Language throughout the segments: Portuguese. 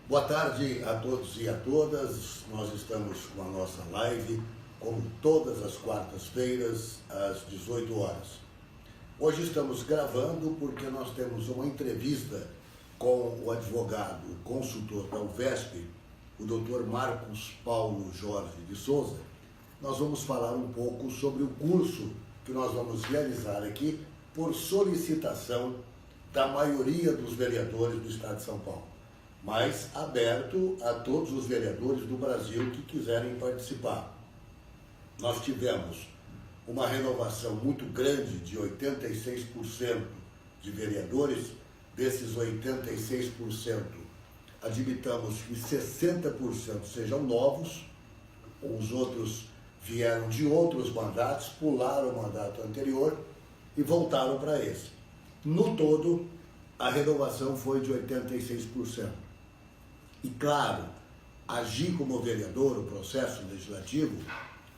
Boa tarde a todos e a todas. Nós estamos com a nossa live, como todas as quartas-feiras, às 18 horas. Hoje estamos gravando porque nós temos uma entrevista com o advogado, consultor da UVESP, o Dr. Marcos Paulo Jorge de Souza. Nós vamos falar um pouco sobre o curso que nós vamos realizar aqui por solicitação da maioria dos vereadores do Estado de São Paulo, mas aberto a todos os vereadores do Brasil que quiserem participar. Nós tivemos uma renovação muito grande de 86% de vereadores. Desses 86%, admitamos que 60% sejam novos, os outros vieram de outros mandatos, pularam o mandato anterior e voltaram para esse. No todo, a renovação foi de 86%. E claro, agir como vereador, o processo legislativo,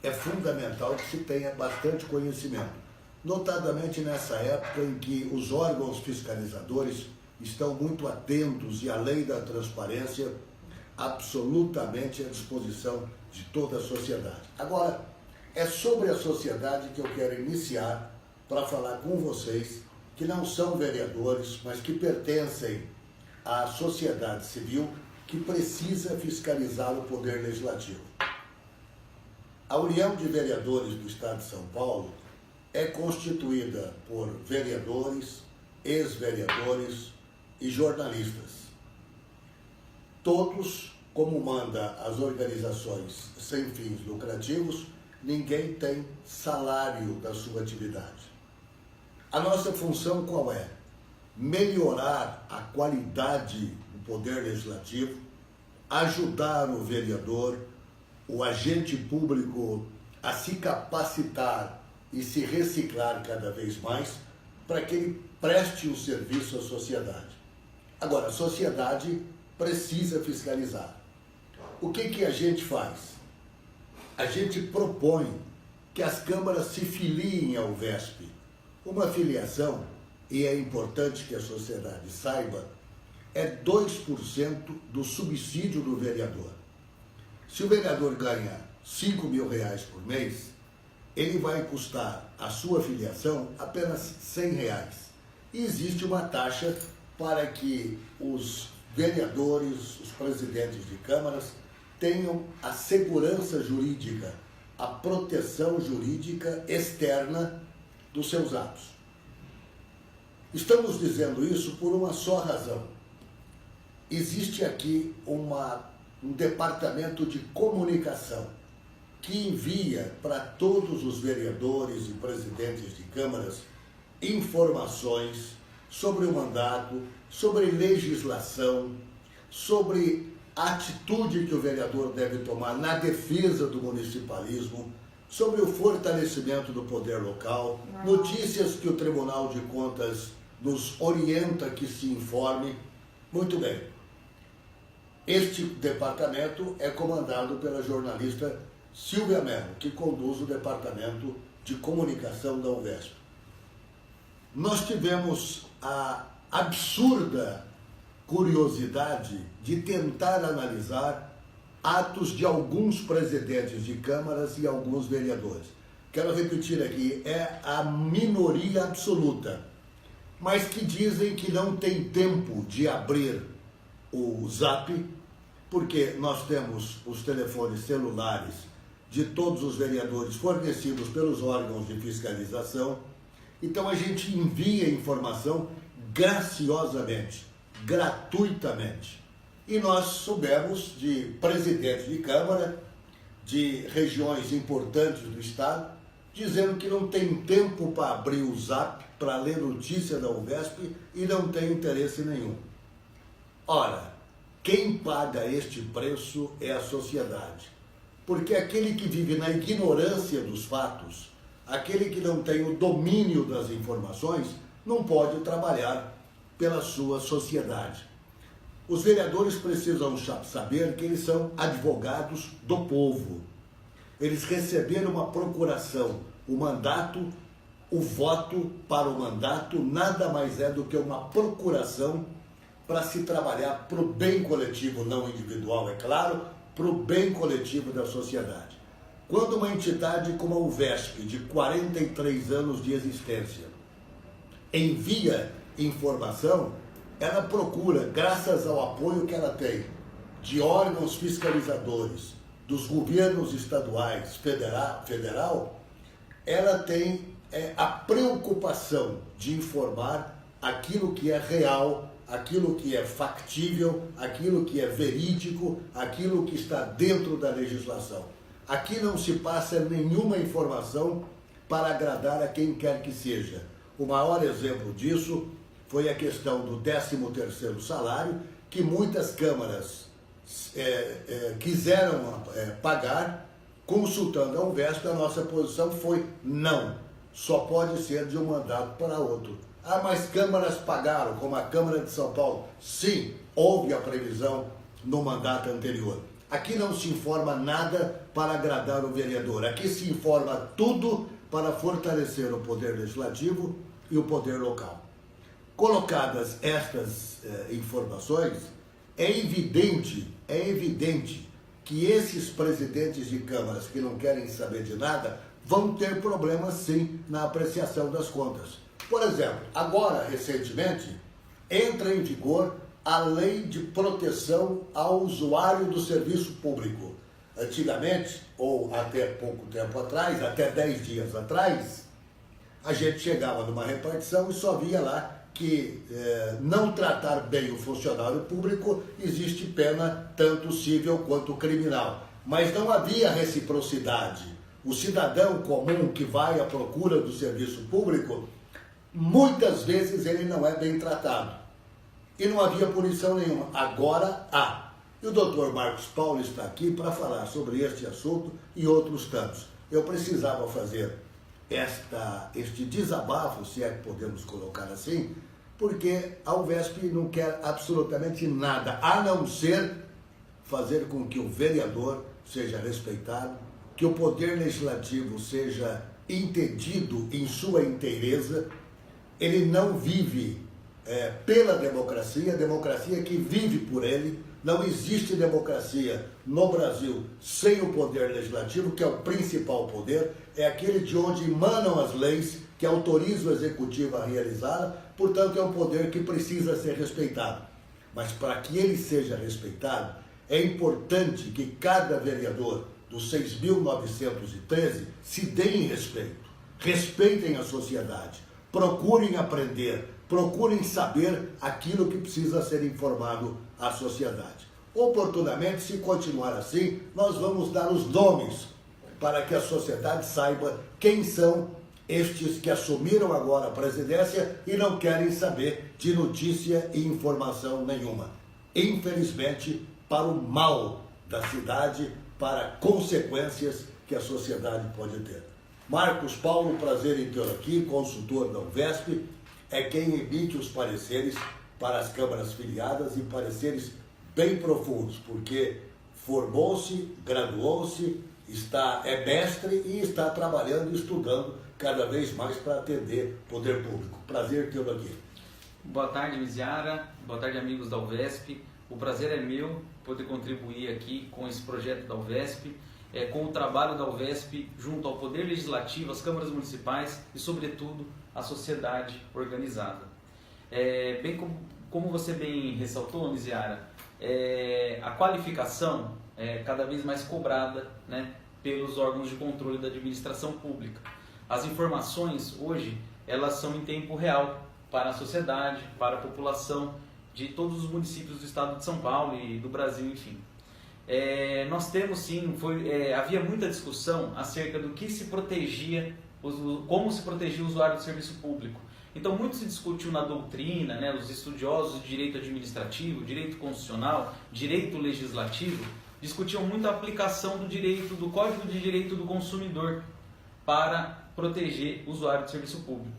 é fundamental que se tenha bastante conhecimento, notadamente nessa época em que os órgãos fiscalizadores estão muito atentos e a lei da transparência absolutamente à disposição de toda a sociedade. Agora, é sobre a sociedade que eu quero iniciar para falar com vocês que não são vereadores, mas que pertencem à sociedade civil que precisa fiscalizar o Poder Legislativo. A União de Vereadores do Estado de São Paulo é constituída por vereadores, ex-vereadores e jornalistas. Todos, como manda as organizações sem fins lucrativos, ninguém tem salário da sua atividade. A nossa função qual é? Melhorar a qualidade do Poder Legislativo, ajudar o vereador, o agente público a se capacitar e se reciclar cada vez mais para que ele preste um serviço à sociedade. Agora, a sociedade precisa fiscalizar. O que a gente faz? A gente propõe que as câmaras se filiem ao UVESP. Uma filiação, e é importante que a sociedade saiba, é 2% do subsídio do vereador. Se o vereador ganha R$5.000 por mês, ele vai custar a sua filiação apenas R$100. E existe uma taxa para que os vereadores, os presidentes de câmaras, tenham a segurança jurídica, a proteção jurídica externa dos seus atos. Estamos dizendo isso por uma só razão. Existe aqui um departamento de comunicação que envia para todos os vereadores e presidentes de câmaras informações sobre o mandato, sobre legislação, sobre a atitude que o vereador deve tomar na defesa do municipalismo, sobre o fortalecimento do poder local, notícias que o Tribunal de Contas nos orienta que se informe. Muito bem. Este departamento é comandado pela jornalista Silvia Mello, que conduz o departamento de comunicação da UVESP. Nós tivemos a absurda curiosidade de tentar analisar atos de alguns presidentes de câmaras e alguns vereadores. Quero repetir aqui, é a minoria absoluta, mas que dizem que não tem tempo de abrir o Zap, porque nós temos os telefones celulares de todos os vereadores fornecidos pelos órgãos de fiscalização. Então a gente envia informação graciosamente, gratuitamente. E nós soubemos de presidentes de Câmara, de regiões importantes do Estado, dizendo que não tem tempo para abrir o Zap, para ler notícia da UVESP e não tem interesse nenhum. Ora, quem paga este preço é a sociedade. Porque aquele que vive na ignorância dos fatos, aquele que não tem o domínio das informações, não pode trabalhar pela sua sociedade. Os vereadores precisam saber que eles são advogados do povo. Eles receberam uma procuração, o mandato, o voto para o mandato nada mais é do que uma procuração para se trabalhar para o bem coletivo, não individual, é claro, para o bem coletivo da sociedade. Quando uma entidade como a UVESP, de 43 anos de existência, envia informação, ela procura, graças ao apoio que ela tem de órgãos fiscalizadores, dos governos estaduais, federal, ela tem a preocupação de informar aquilo que é real, aquilo que é factível, aquilo que é verídico, aquilo que está dentro da legislação. Aqui não se passa nenhuma informação para agradar a quem quer que seja. O maior exemplo disso foi a questão do 13º salário, que muitas câmaras quiseram pagar. Consultando a UVESP, a nossa posição foi não, só pode ser de um mandato para outro. Ah, mas câmaras pagaram, como a Câmara de São Paulo? Sim, houve a previsão no mandato anterior. Aqui não se informa nada para agradar o vereador, aqui se informa tudo para fortalecer o poder legislativo e o poder local. Colocadas estas informações, é evidente que esses presidentes de câmaras que não querem saber de nada vão ter problemas sim na apreciação das contas. Por exemplo, agora, recentemente, entra em vigor a Lei de Proteção ao Usuário do Serviço Público. Antigamente, ou até pouco tempo atrás, até 10 dias atrás, a gente chegava numa repartição e só via lá que não tratar bem o funcionário público existe pena tanto civil quanto criminal. Mas não havia reciprocidade. O cidadão comum que vai à procura do serviço público, muitas vezes ele não é bem tratado. E não havia punição nenhuma. Agora há. E o doutor Marcos Paulo está aqui para falar sobre este assunto e outros tantos. Eu precisava fazer este desabafo, se é que podemos colocar assim, porque a UVESP não quer absolutamente nada, a não ser fazer com que o vereador seja respeitado, que o poder legislativo seja entendido em sua inteireza. Ele não vive pela democracia, a democracia que vive por ele. Não existe democracia no Brasil sem o poder legislativo, que é o principal poder, é aquele de onde emanam as leis que autorizam o executivo a realizá-la, portanto é um poder que precisa ser respeitado. Mas para que ele seja respeitado, é importante que cada vereador dos 6.913 se deem respeito, respeitem a sociedade, procurem aprender, procurem saber aquilo que precisa ser informado à sociedade. Oportunamente, se continuar assim, nós vamos dar os nomes para que a sociedade saiba quem são estes que assumiram agora a presidência e não querem saber de notícia e informação nenhuma. Infelizmente, para o mal da cidade, para consequências que a sociedade pode ter. Marcos Paulo, prazer em tê-lo aqui, consultor da UVESP, é quem emite os pareceres para as câmaras filiadas e pareceres bem profundos, porque formou-se, graduou-se, é mestre e está trabalhando e estudando cada vez mais para atender o poder público. Prazer tê-lo aqui. Boa tarde, Miziara. Boa tarde, amigos da UVESP. O prazer é meu poder contribuir aqui com esse projeto da UVESP, com o trabalho da UVESP junto ao Poder Legislativo, às câmaras municipais e, sobretudo, à sociedade organizada. Bem como você bem ressaltou, Miziara, a qualificação é cada vez mais cobrada, né, pelos órgãos de controle da administração pública. As informações hoje elas são em tempo real para a sociedade, para a população de todos os municípios do estado de São Paulo e do Brasil, enfim. Nós temos sim, havia muita discussão acerca do que se protegia, como se protegia o usuário do serviço público. Então muito se discutiu na doutrina, né, os estudiosos de direito administrativo, direito constitucional, direito legislativo, discutiam muito a aplicação do direito, do Código de Direito do Consumidor para proteger o usuário do serviço público.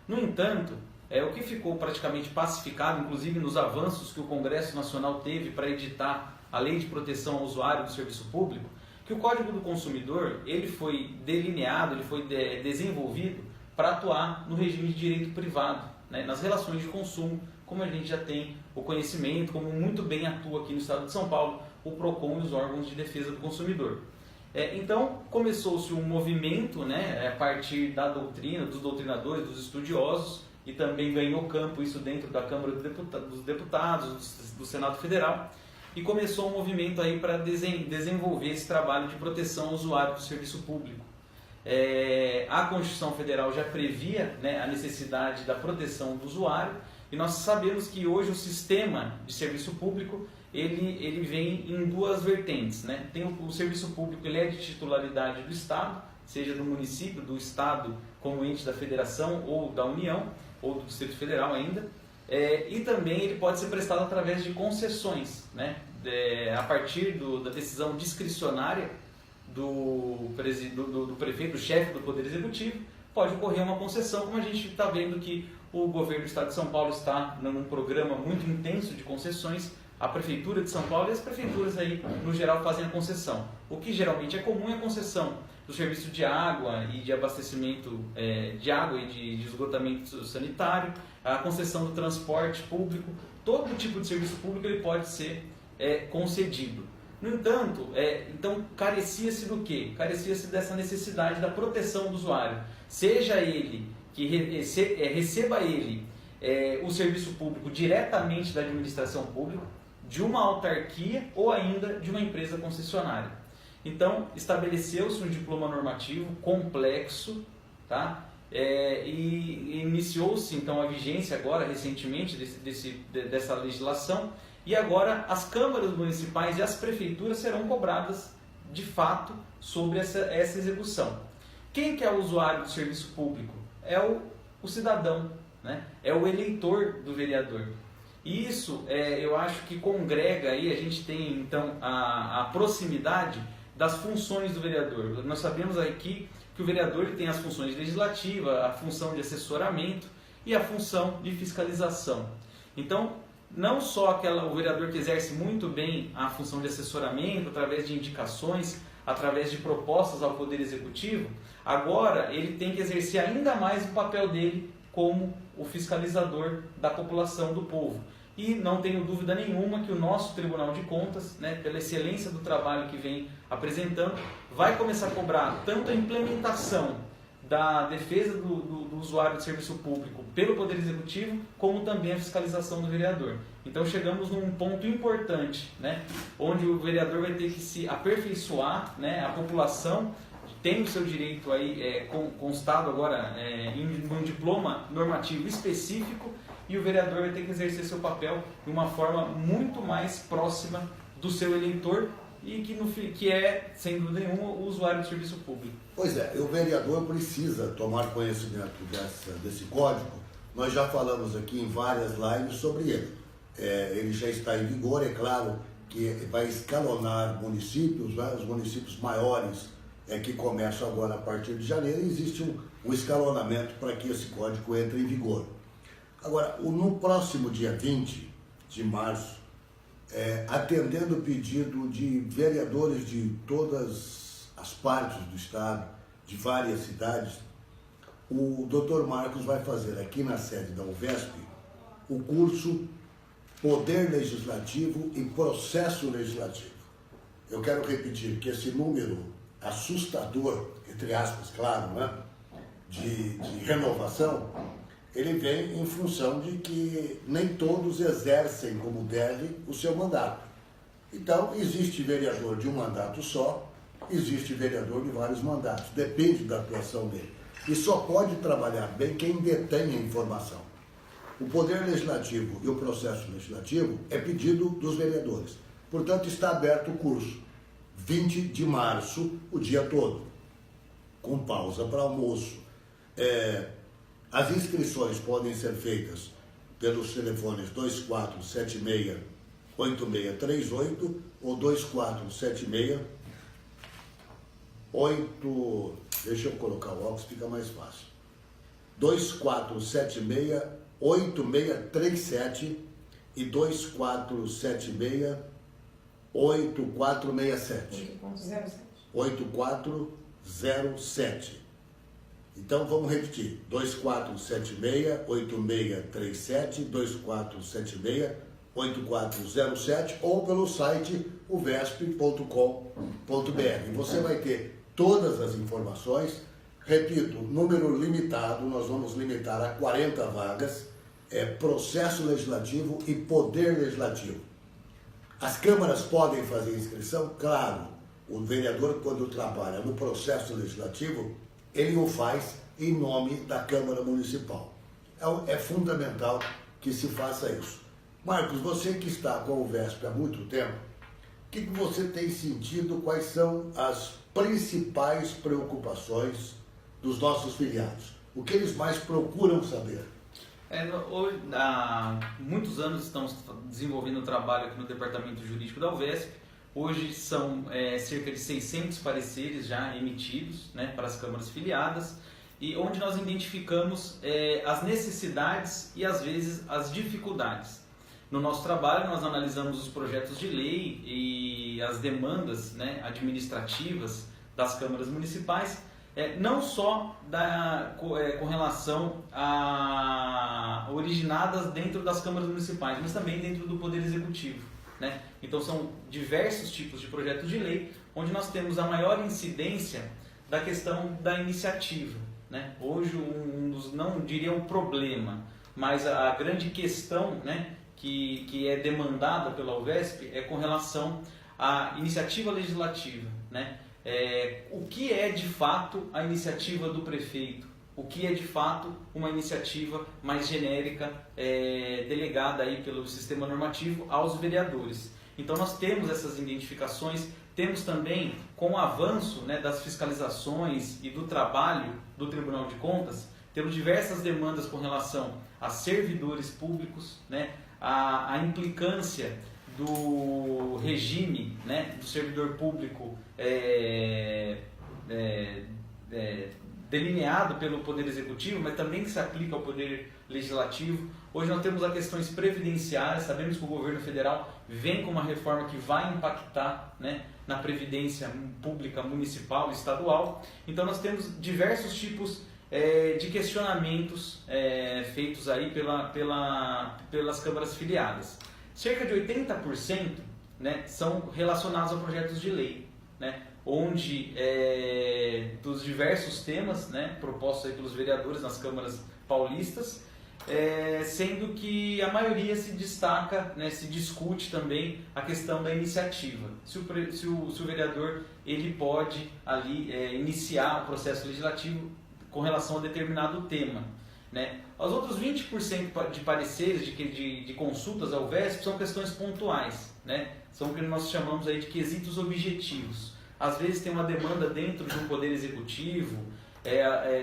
No entanto, o que ficou praticamente pacificado, inclusive nos avanços que o Congresso Nacional teve para editar a Lei de Proteção ao Usuário do Serviço Público, que o Código do Consumidor ele foi delineado, ele foi desenvolvido para atuar no regime de direito privado, né, nas relações de consumo, como a gente já tem o conhecimento, como muito bem atua aqui no estado de São Paulo, o PROCON e os órgãos de defesa do consumidor. Então, começou-se um movimento, né, a partir da doutrina, dos doutrinadores, dos estudiosos, e também ganhou campo isso dentro da Câmara dos Deputados, do Senado Federal, e começou um movimento aí para desenvolver esse trabalho de proteção ao usuário do serviço público. A Constituição Federal já previa, né, a necessidade da proteção do usuário, e nós sabemos que hoje o sistema de serviço público ele vem em duas vertentes, né? Tem o serviço público, ele é de titularidade do Estado, seja do município, do Estado como ente da Federação ou da União, ou do Distrito Federal ainda, e também ele pode ser prestado através de concessões, né? A partir da decisão discricionária do prefeito, do chefe do Poder Executivo, pode ocorrer uma concessão, como a gente está vendo que o governo do Estado de São Paulo está num programa muito intenso de concessões. A Prefeitura de São Paulo e as prefeituras aí, no geral, fazem a concessão. O que geralmente é comum é a concessão do serviço de água e de abastecimento de água e de esgotamento sanitário, a concessão do transporte público, todo tipo de serviço público ele pode ser concedido. No entanto, então carecia-se do quê? Carecia-se dessa necessidade da proteção do usuário, seja ele que receba ele o serviço público diretamente da administração pública, de uma autarquia ou ainda de uma empresa concessionária. Então, estabeleceu-se um diploma normativo complexo, tá? E iniciou-se então a vigência agora, recentemente, dessa legislação, e agora as câmaras municipais e as prefeituras serão cobradas, de fato, sobre essa execução. Quem que é o usuário do serviço público? É o cidadão, né? É o eleitor do vereador. E isso, eu acho que congrega aí, a gente tem então a proximidade das funções do vereador. Nós sabemos aqui que o vereador ele tem as funções legislativas, a função de assessoramento e a função de fiscalização. Então, não só o vereador que exerce muito bem a função de assessoramento, através de indicações, através de propostas ao Poder Executivo, agora ele tem que exercer ainda mais o papel dele como o fiscalizador da população, do povo. E não tenho dúvida nenhuma que o nosso Tribunal de Contas, né, pela excelência do trabalho que vem apresentando, vai começar a cobrar tanto a implementação da defesa do usuário de serviço público pelo Poder Executivo, como também a fiscalização do vereador. Então chegamos num ponto importante, né, onde o vereador vai ter que se aperfeiçoar, né, a população tem o seu direito aí constado agora em um diploma normativo específico, e o vereador vai ter que exercer seu papel de uma forma muito mais próxima do seu eleitor e que é, sem dúvida nenhuma, o usuário do serviço público. Pois é, o vereador precisa tomar conhecimento desse código. Nós já falamos aqui em várias lives sobre ele. Ele já está em vigor, é claro que vai escalonar municípios, né? Os municípios maiores que começam agora a partir de janeiro, existe um escalonamento para que esse código entre em vigor. Agora, no próximo dia 20 de março, atendendo o pedido de vereadores de todas as partes do estado, de várias cidades, o Dr. Marcos vai fazer aqui na sede da UVESP o curso Poder Legislativo e Processo Legislativo. Eu quero repetir que esse número assustador, entre aspas, claro, né, de renovação, ele vem em função de que nem todos exercem como deve o seu mandato. Então, existe vereador de um mandato só, existe vereador de vários mandatos, depende da atuação dele. E só pode trabalhar bem quem detém a informação. O Poder Legislativo e o Processo Legislativo é pedido dos vereadores. Portanto, está aberto o curso, 20 de março, o dia todo, com pausa para almoço. As inscrições podem ser feitas pelos telefones 2476-8638 ou 2476-8... Deixa eu colocar o óculos, fica mais fácil. 2476-8637 e 2476-8467. 8407. Então vamos repetir, 2476-8637, 8407 ou pelo site uvesp.com.br. Você vai ter todas as informações. Repito, número limitado, nós vamos limitar a 40 vagas, processo legislativo e poder legislativo. As câmaras podem fazer inscrição? Claro, o vereador, quando trabalha no processo legislativo, ele o faz em nome da Câmara Municipal. É fundamental que se faça isso. Marcos, você que está com o VESP há muito tempo, o que você tem sentido, quais são as principais preocupações dos nossos filiados? O que eles mais procuram saber? Hoje, há muitos anos estamos desenvolvendo um trabalho aqui no Departamento Jurídico da UVESP. Hoje são cerca de 600 pareceres já emitidos, né, para as câmaras filiadas, e onde nós identificamos as necessidades e às vezes as dificuldades. No nosso trabalho nós analisamos os projetos de lei e as demandas, né, administrativas das câmaras municipais, não só com relação a originadas dentro das câmaras municipais, mas também dentro do Poder Executivo, né? Então são diversos tipos de projetos de lei, onde nós temos a maior incidência da questão da iniciativa, né? Hoje não diria um problema, mas a grande questão, né, que é demandada pela UVESP é com relação à iniciativa legislativa, né? O que é de fato a iniciativa do prefeito, o que é de fato uma iniciativa mais genérica delegada aí pelo sistema normativo aos vereadores. Então nós temos essas identificações, temos também com o avanço, né, das fiscalizações e do trabalho do Tribunal de Contas, temos diversas demandas com relação a servidores públicos, né, a implicância do regime, né, do servidor público delineado pelo Poder Executivo, mas também que se aplica ao Poder Legislativo. Hoje nós temos as questões previdenciárias, sabemos que o governo federal vem com uma reforma que vai impactar, né, na previdência pública municipal e estadual. Então nós temos diversos tipos de questionamentos feitos aí pelas câmaras filiadas. Cerca de 80%, né, são relacionados a projetos de lei, né, onde dos diversos temas, né, propostos aí pelos vereadores nas câmaras paulistas, sendo que a maioria se destaca, né, se discute também a questão da iniciativa. Se o vereador ele pode ali iniciar o processo legislativo com relação a determinado tema, né? Os outros 20% de pareceres, de consultas ao VESP, são questões pontuais, né? São o que nós chamamos aí de quesitos objetivos. Às vezes tem uma demanda dentro de um poder executivo,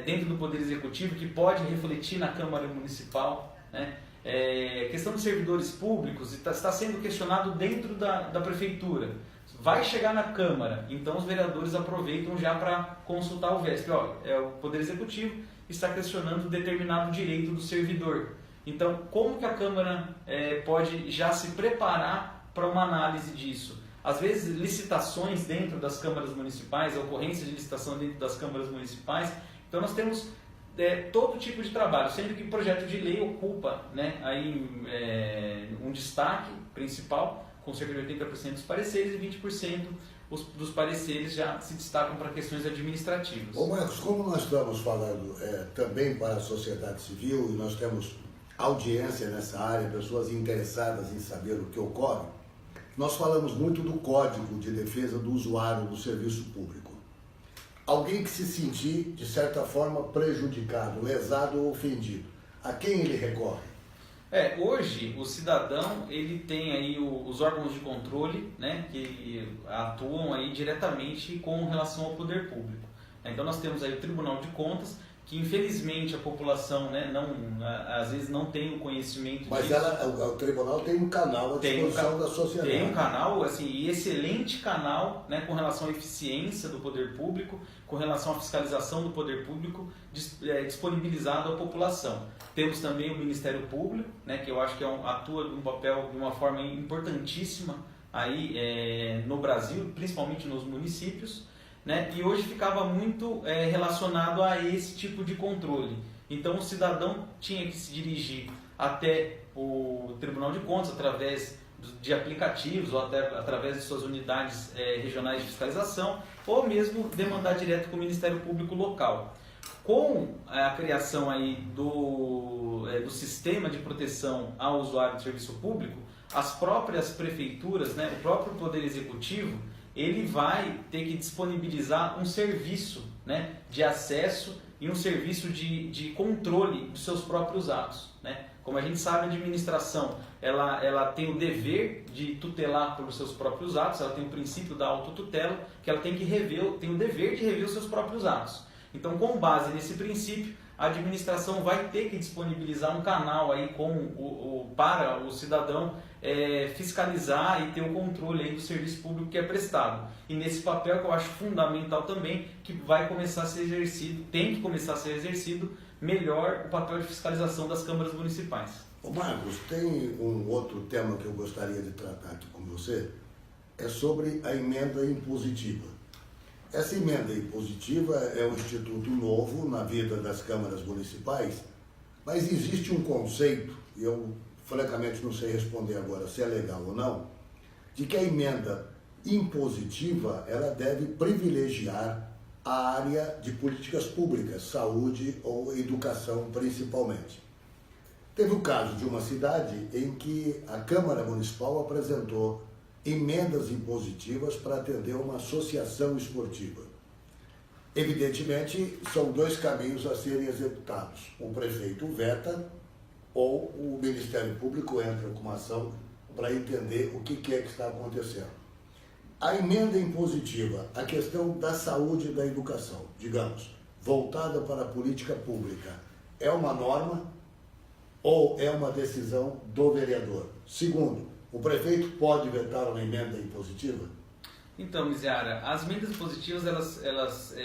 dentro do poder executivo que pode refletir na Câmara Municipal, né? Questão dos servidores públicos está sendo questionado dentro da prefeitura. Vai chegar na Câmara, então os vereadores aproveitam já para consultar o VESP. O Poder Executivo está questionando determinado direito do servidor. Então, como que a Câmara pode já se preparar para uma análise disso? Às vezes, licitações dentro das câmaras municipais, a ocorrência de licitação dentro das câmaras municipais. Então, nós temos todo tipo de trabalho, sendo que o projeto de lei ocupa, né, aí, um destaque principal, com cerca de 80% dos pareceres, e 20% dos pareceres já se destacam para questões administrativas. Ô Marcos, como nós estamos falando também para a sociedade civil, e nós temos audiência nessa área, pessoas interessadas em saber o que ocorre, nós falamos muito do Código de Defesa do Usuário do Serviço Público. Alguém que se sentir, de certa forma, prejudicado, lesado ou ofendido, a quem ele recorre? Hoje o cidadão ele tem aí os órgãos de controle, né, que atuam aí diretamente com relação ao poder público. Então nós temos aí o Tribunal de Contas, que infelizmente a população, né, às vezes não tem o conhecimento disso. Mas o tribunal tem um canal à disposição da sociedade. Tem um canal, assim, e excelente canal, né, com relação à eficiência do poder público, com relação à fiscalização do poder público, disponibilizado à população. Temos também o Ministério Público, né, que eu acho que atua de um papel, de uma forma importantíssima aí no Brasil, principalmente nos municípios, né, e hoje ficava muito relacionado a esse tipo de controle. Então o cidadão tinha que se dirigir até o Tribunal de Contas, através de aplicativos ou até através de suas unidades regionais de fiscalização, ou mesmo demandar direto com o Ministério Público local. Com a criação aí do sistema de proteção ao usuário de serviço público, as próprias prefeituras, né, o próprio Poder Executivo, ele vai ter que disponibilizar um serviço, né, de acesso e um serviço de controle dos seus próprios atos, né? Como a gente sabe, a administração ela tem o dever de tutelar pelos seus próprios atos, ela tem o princípio da autotutela, que ela tem o dever de rever os seus próprios atos. Então, com base nesse princípio, a administração vai ter que disponibilizar um canal aí para o cidadão fiscalizar e ter o controle aí do serviço público que é prestado. E nesse papel que eu acho fundamental também, que vai começar a ser exercido, tem que começar a ser exercido melhor o papel de fiscalização das câmaras municipais. Ô Marcos, tem um outro tema que eu gostaria de tratar aqui com você, é sobre a emenda impositiva. Essa emenda impositiva é um instituto novo na vida das câmaras municipais, mas existe um conceito, e eu francamente não sei responder agora se é legal ou não, de que a emenda impositiva ela deve privilegiar a área de políticas públicas, saúde ou educação principalmente. Teve o caso de uma cidade em que a Câmara Municipal apresentou emendas impositivas para atender uma associação esportiva. Evidentemente, são dois caminhos a serem executados. O prefeito veta ou o Ministério Público entra com uma ação para entender o que é que está acontecendo. A emenda impositiva, a questão da saúde e da educação, digamos, voltada para a política pública, é uma norma ou é uma decisão do vereador? Segundo, o prefeito pode vetar uma emenda impositiva? Então, Miziara, as emendas impositivas elas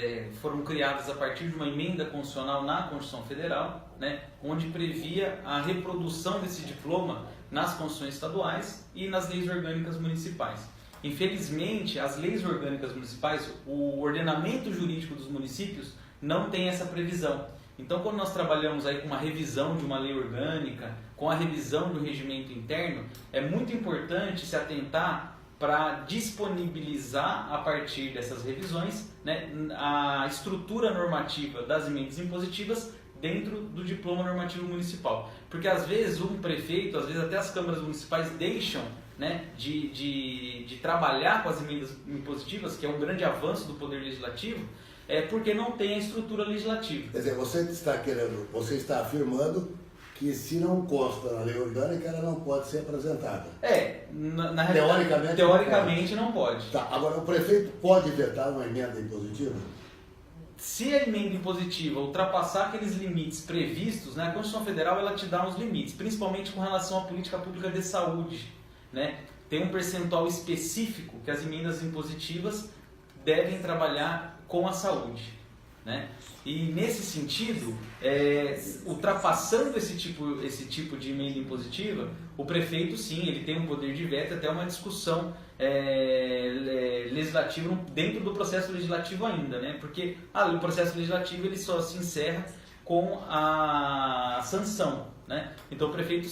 foram criadas a partir de uma emenda constitucional na Constituição Federal, né, onde previa a reprodução desse diploma nas constituições estaduais e nas leis orgânicas municipais. Infelizmente, as leis orgânicas municipais, o ordenamento jurídico dos municípios não tem essa previsão. Então, quando nós trabalhamos aí com uma revisão de uma lei orgânica, com a revisão do regimento interno, é muito importante se atentar para disponibilizar, a partir dessas revisões, né, a estrutura normativa das emendas impositivas dentro do diploma normativo municipal. Porque, às vezes, um prefeito, às vezes até as câmaras municipais deixam, né, de trabalhar com as emendas impositivas, que é um grande avanço do Poder Legislativo, porque não tem a estrutura legislativa. Quer dizer, você está afirmando que se não consta na lei orgânica, ela não pode ser apresentada. Na realidade, teoricamente não pode. Tá, agora o prefeito pode vetar uma emenda impositiva? Se a emenda impositiva ultrapassar aqueles limites previstos, né, a Constituição Federal ela te dá uns limites, principalmente com relação à política pública de saúde, né? Tem um percentual específico que as emendas impositivas devem trabalhar com a saúde, né? E nesse sentido, ultrapassando esse tipo de emenda impositiva, o prefeito sim, ele tem um poder de veto, até uma discussão legislativa dentro do processo legislativo ainda, né? Porque o processo legislativo ele só se encerra com a sanção, né? Então o prefeito,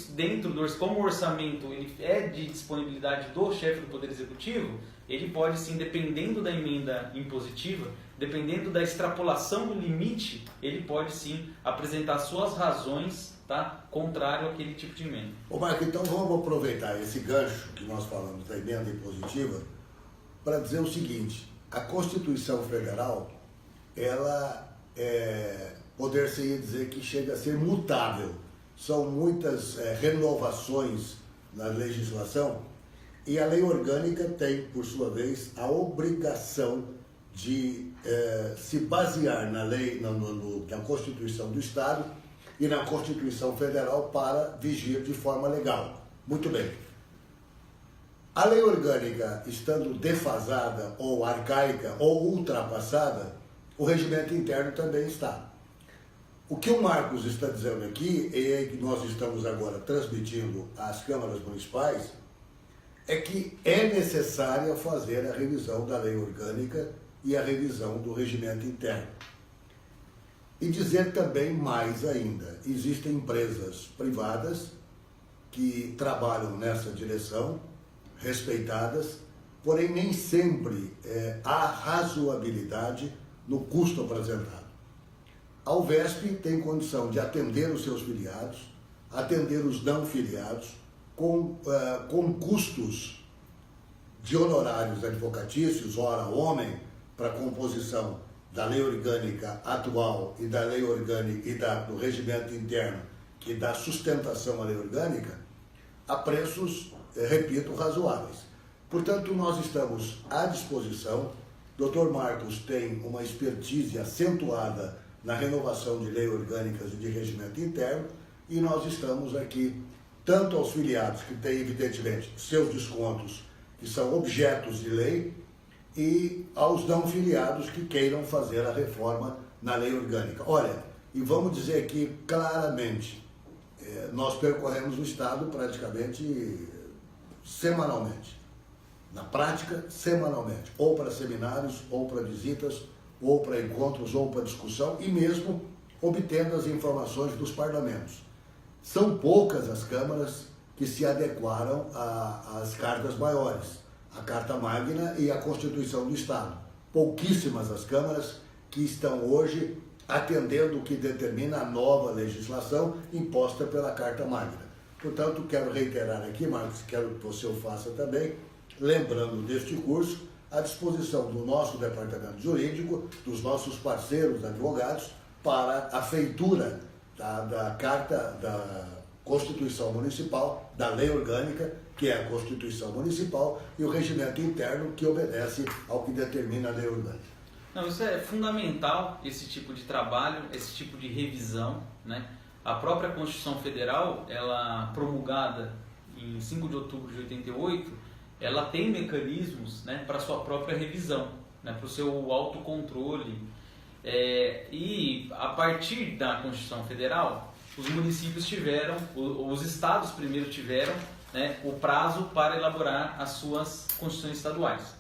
como o orçamento ele é de disponibilidade do chefe do Poder Executivo, ele pode sim, dependendo da emenda impositiva, dependendo da extrapolação do limite, ele pode sim apresentar suas razões, tá, contrário àquele tipo de emenda. Ô Marco, então vamos aproveitar esse gancho que nós falamos da emenda impositiva para dizer o seguinte: a Constituição Federal, ela poder-se dizer que chega a ser mutável. São muitas renovações na legislação e a lei orgânica tem, por sua vez, a obrigação de se basear na lei, na Constituição do Estado e na Constituição Federal para vigir de forma legal. Muito bem. A lei orgânica estando defasada ou arcaica ou ultrapassada, o regimento interno também está. O que o Marcos está dizendo aqui, e que nós estamos agora transmitindo às câmaras municipais, é que é necessária fazer a revisão da lei orgânica e a revisão do regimento interno. E dizer também mais ainda, existem empresas privadas que trabalham nessa direção, respeitadas, porém nem sempre há razoabilidade no custo apresentado. A UVESP tem condição de atender os seus filiados, atender os não filiados, com custos de honorários advocatícios, hora homem, para a composição da lei orgânica atual e da lei orgânica e do regimento interno, que dá sustentação à lei orgânica, a preços, repito, razoáveis. Portanto, nós estamos à disposição. Dr. Marcos tem uma expertise acentuada na renovação de lei orgânicas e de regimento interno, e nós estamos aqui, tanto aos filiados, que têm, evidentemente, seus descontos, que são objetos de lei, e aos não filiados que queiram fazer a reforma na lei orgânica. Olha, e vamos dizer aqui claramente, nós percorremos o Estado praticamente semanalmente. Na prática, semanalmente, ou para seminários, ou para visitas, ou para encontros, ou para discussão, e mesmo obtendo as informações dos parlamentos. São poucas as câmaras que se adequaram às cartas maiores, a Carta Magna e a Constituição do Estado. Pouquíssimas as câmaras que estão hoje atendendo o que determina a nova legislação imposta pela Carta Magna. Portanto, quero reiterar aqui, Marcos, quero que você o faça também, lembrando deste curso, à disposição do nosso departamento jurídico, dos nossos parceiros advogados, para a feitura da Carta da Constituição Municipal, da Lei Orgânica, que é a Constituição Municipal, e o regimento interno, que obedece ao que determina a Lei Orgânica. Não, isso é fundamental, esse tipo de trabalho, esse tipo de revisão, né? A própria Constituição Federal, ela promulgada em 5 de outubro de 88, ela tem mecanismos, né, para sua própria revisão, né, para o seu autocontrole. E a partir da Constituição Federal, os municípios tiveram, os estados primeiro tiveram, né, o prazo para elaborar as suas constituições estaduais.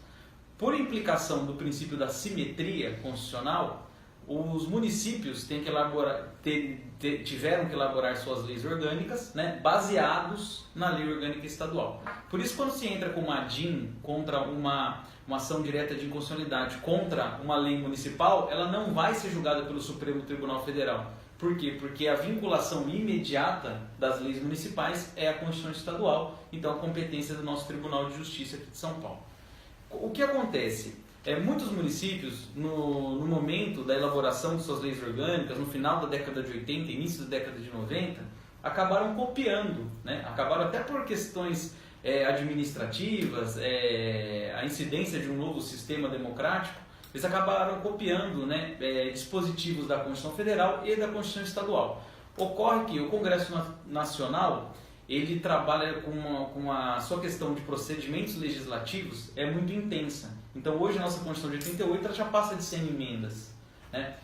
Por implicação do princípio da simetria constitucional, os municípios têm que tiveram que elaborar suas leis orgânicas, né, baseados na lei orgânica estadual. Por isso, quando se entra com uma ADIM contra uma ação direta de inconstitucionalidade contra uma lei municipal, ela não vai ser julgada pelo Supremo Tribunal Federal. Por quê? Porque a vinculação imediata das leis municipais é a Constituição Estadual, então a competência do nosso Tribunal de Justiça aqui de São Paulo. O que acontece? Muitos municípios, no momento da elaboração de suas leis orgânicas, no final da década de 80, início da década de 90, acabaram copiando, né? Acabaram até por questões administrativas, a incidência de um novo sistema democrático, eles acabaram copiando, né, dispositivos da Constituição Federal e da Constituição Estadual. Ocorre que o Congresso Nacional, ele trabalha com a sua questão de procedimentos legislativos muito intensa. Então hoje a nossa Constituição de 88 ela já passa de 100 emendas, né?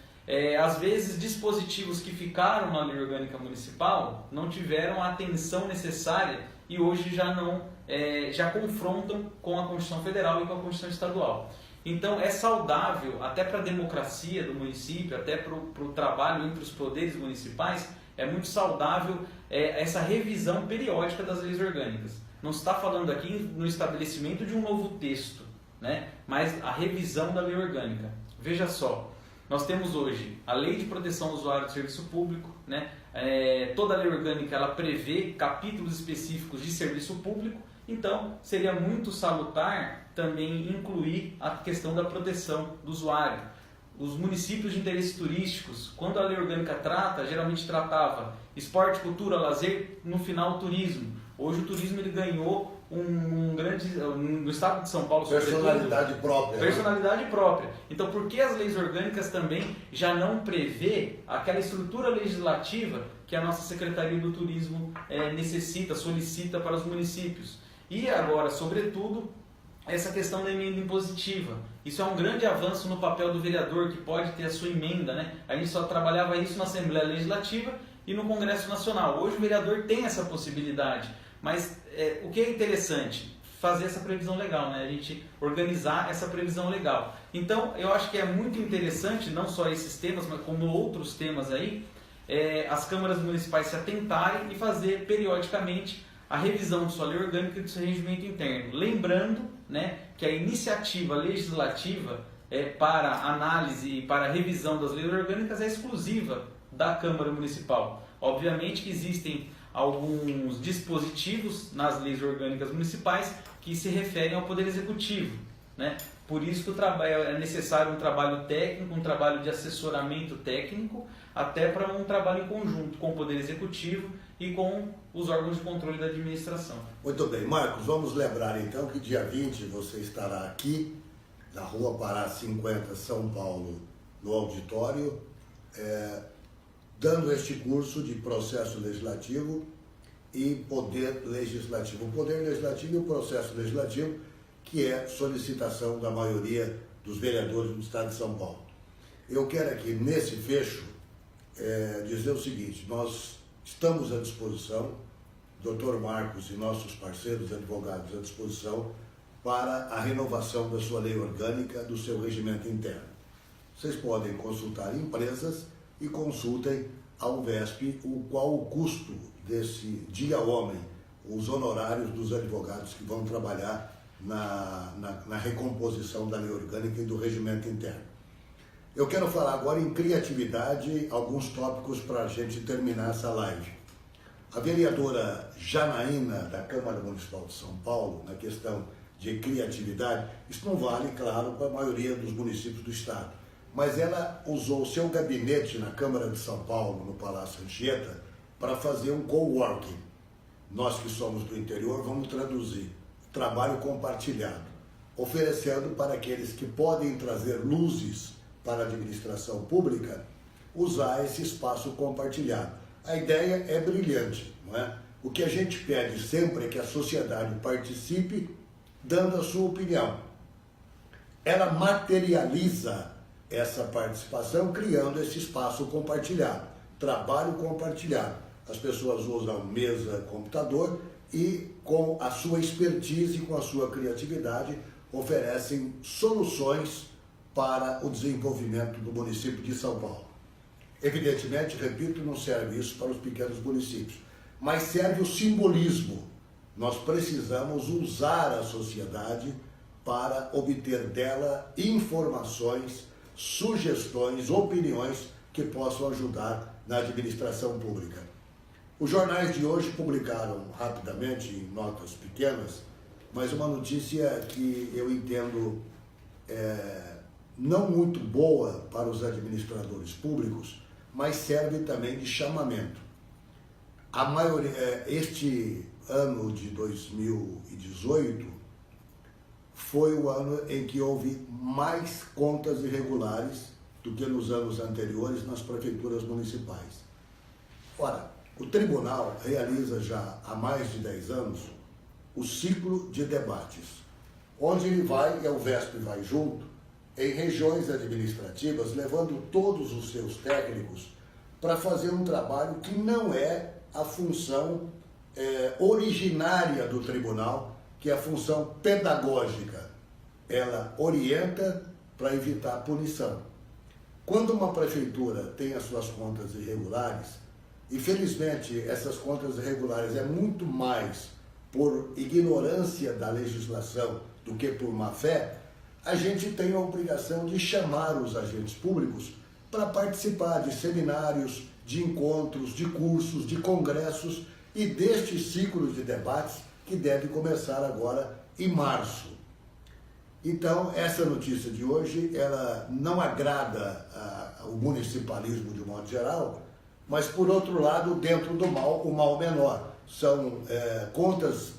Às vezes dispositivos que ficaram na lei orgânica municipal não tiveram a atenção necessária e hoje já confrontam com a Constituição Federal e com a Constituição Estadual. Então é saudável até para a democracia do município, até para o trabalho entre os poderes municipais, é muito saudável essa revisão periódica das leis orgânicas. Não se está falando aqui no estabelecimento de um novo texto, né? Mas a revisão da lei orgânica. Veja só, nós temos hoje a Lei de Proteção ao Usuário do Serviço Público, né? Toda a lei orgânica ela prevê capítulos específicos de serviço público, então seria muito salutar também incluir a questão da proteção do usuário. Os municípios de interesses turísticos, quando a lei orgânica trata, geralmente tratava esporte, cultura, lazer, no final turismo. Hoje o turismo ele ganhou no estado de São Paulo, personalidade própria. Personalidade própria. Então, por que as leis orgânicas também já não prevê aquela estrutura legislativa que a nossa Secretaria do Turismo solicita para os municípios? E agora, sobretudo, essa questão da emenda impositiva. Isso é um grande avanço no papel do vereador, que pode ter a sua emenda, né? A gente só trabalhava isso na Assembleia Legislativa e no Congresso Nacional. Hoje o vereador tem essa possibilidade, mas o que é interessante? Fazer essa previsão legal, né? A gente organizar essa previsão legal. Então, eu acho que é muito interessante, não só esses temas, mas como outros temas aí, as câmaras municipais se atentarem e fazer periodicamente a revisão de sua lei orgânica e do seu regimento interno. Lembrando, né, que a iniciativa legislativa para análise e para revisão das leis orgânicas é exclusiva da Câmara Municipal. Obviamente que existem alguns dispositivos nas leis orgânicas municipais que se referem ao Poder Executivo, né? Por isso que é necessário um trabalho técnico, um trabalho de assessoramento técnico, até para um trabalho em conjunto com o Poder Executivo e com os órgãos de controle da administração. Muito bem, Marcos, vamos lembrar então que dia 20 você estará aqui, na Rua Pará 50, São Paulo, no auditório, dando este curso de processo legislativo e poder legislativo. O poder legislativo e o processo legislativo, que é solicitação da maioria dos vereadores do Estado de São Paulo. Eu quero aqui, nesse fecho, dizer o seguinte: nós estamos à disposição, Dr. Marcos e nossos parceiros advogados à disposição para a renovação da sua lei orgânica, do seu regimento interno. Vocês podem consultar empresas e consultem ao VESP qual o custo desse dia homem, os honorários dos advogados que vão trabalhar na recomposição da lei orgânica e do regimento interno. Eu quero falar agora em criatividade, alguns tópicos para a gente terminar essa live. A vereadora Janaína, da Câmara Municipal de São Paulo, na questão de criatividade, isso não vale, claro, para a maioria dos municípios do estado, mas ela usou o seu gabinete na Câmara de São Paulo, no Palácio Anchieta, para fazer um coworking. Nós que somos do interior vamos traduzir: trabalho compartilhado, oferecendo para aqueles que podem trazer luzes para a administração pública, usar esse espaço compartilhado. A ideia é brilhante, não é? O que a gente pede sempre é que a sociedade participe dando a sua opinião. Ela materializa essa participação criando esse espaço compartilhado, trabalho compartilhado. As pessoas usam mesa, computador e com a sua expertise, com a sua criatividade, oferecem soluções para o desenvolvimento do município de São Paulo. Evidentemente, repito, não serve isso para os pequenos municípios, mas serve o simbolismo. Nós precisamos usar a sociedade para obter dela informações, sugestões, opiniões que possam ajudar na administração pública. Os jornais de hoje publicaram rapidamente, em notas pequenas, mas uma notícia que eu entendo não muito boa para os administradores públicos, mas serve também de chamamento. Este ano de 2018 foi o ano em que houve mais contas irregulares do que nos anos anteriores nas prefeituras municipais. Ora, o tribunal realiza já há mais de 10 anos o ciclo de debates, onde ele vai, e o VESP vai junto, em regiões administrativas, levando todos os seus técnicos para fazer um trabalho que não é a função originária do tribunal, que é a função pedagógica. Ela orienta para evitar punição. Quando uma prefeitura tem as suas contas irregulares, e felizmente essas contas irregulares é muito mais por ignorância da legislação do que por má fé, a gente tem a obrigação de chamar os agentes públicos para participar de seminários, de encontros, de cursos, de congressos e deste ciclo de debates que deve começar agora em março. Então, essa notícia de hoje, ela não agrada o municipalismo de um modo geral, mas, por outro lado, dentro do mal, o mal menor. São contas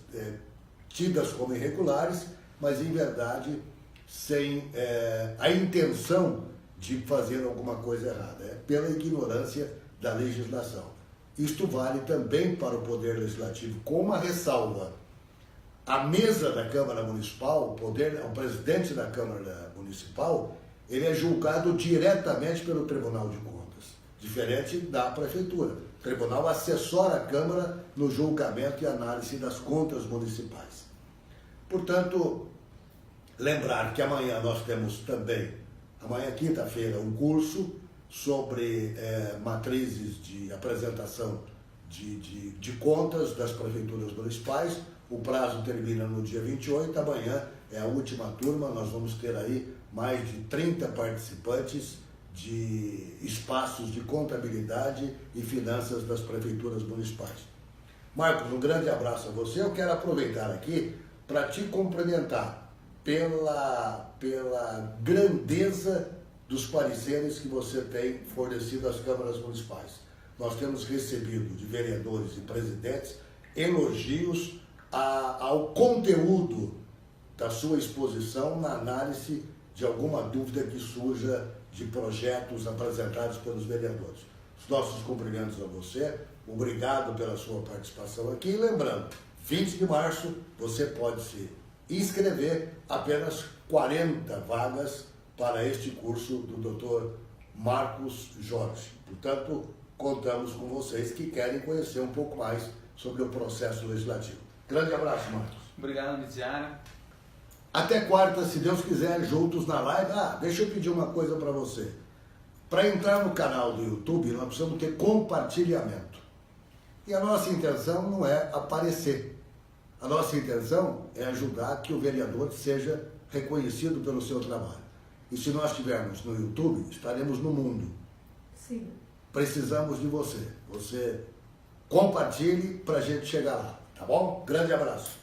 tidas como irregulares, mas, em verdade, sem a intenção de fazer alguma coisa errada. É pela ignorância da legislação. Isto vale também para o Poder Legislativo, com uma ressalva. A mesa da Câmara Municipal, o presidente da Câmara Municipal, ele é julgado diretamente pelo Tribunal de Contas, diferente da Prefeitura. O Tribunal assessora a Câmara no julgamento e análise das contas municipais. Portanto, lembrar que amanhã nós temos também, amanhã quinta-feira, um curso sobre matrizes de apresentação de contas das prefeituras municipais. O prazo termina no dia 28, amanhã é a última turma, nós vamos ter aí mais de 30 participantes de espaços de contabilidade e finanças das prefeituras municipais. Marcos, um grande abraço a você. Eu quero aproveitar aqui para te cumprimentar pela grandeza dos pareceres que você tem fornecido às câmaras municipais. Nós temos recebido de vereadores e presidentes elogios ao conteúdo da sua exposição na análise de alguma dúvida que surja de projetos apresentados pelos vereadores. Os nossos cumprimentos a você, obrigado pela sua participação aqui. E lembrando, 20 de março você pode se inscrever, apenas 40 vagas para este curso do Dr. Marcos Jorge. Portanto, contamos com vocês que querem conhecer um pouco mais sobre o processo legislativo. Grande abraço, Marcos. Obrigado, Miziara. Até quarta, se Deus quiser, juntos na live. Deixa eu pedir uma coisa para você. Para entrar no canal do YouTube, nós precisamos ter compartilhamento. E a nossa intenção não é aparecer. A nossa intenção é ajudar que o vereador seja reconhecido pelo seu trabalho. E se nós estivermos no YouTube, estaremos no mundo. Sim. Precisamos de você. Você compartilhe para a gente chegar lá, tá bom? Grande abraço.